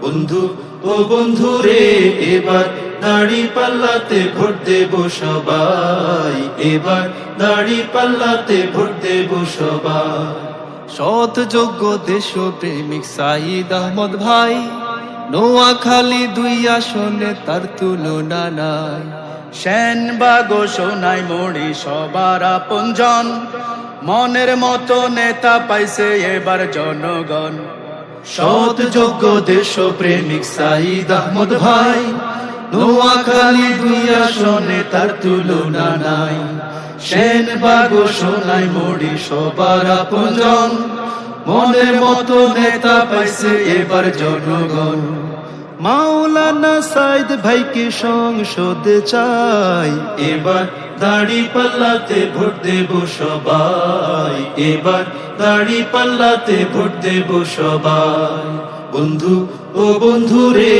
বন্ধু ও বন্ধু রে এবার দাড়ি পাল্লাতে ভোট দেব সবাই, এবার দাড়ি পাল্লাতে ভোট দেব সবাই। সৎ যোগ্য দেশপ্রেমিক সাঈদ আহমদ ভাই, নোয়াখালী 2 আসনে তার তুলনা নাই। সেনবাগ ও সোনাইমুড়ি সবার আপনজন, মনের মতো নেতা পাইছে এবার জনগণ। সৎ যোগ্য দেশপ্রেমিক সাঈদ আহমদ ভাই, নোয়াখালী 2 আসনে তার তুলনা নাই। সেনবাগ ও সোনাইমুড়ি সবার আপনজন, মনের মতো নেতা পাইছে এবার জনগণ। মাওলানা সাইদ ভাইকে সংসদে চাই, এবার দাড়ি পাল্লাতে ভোট দেব সবাই, এবার দাড়ি পাল্লাতে ভোট দেব সবাই। বন্ধু ও বন্ধু রে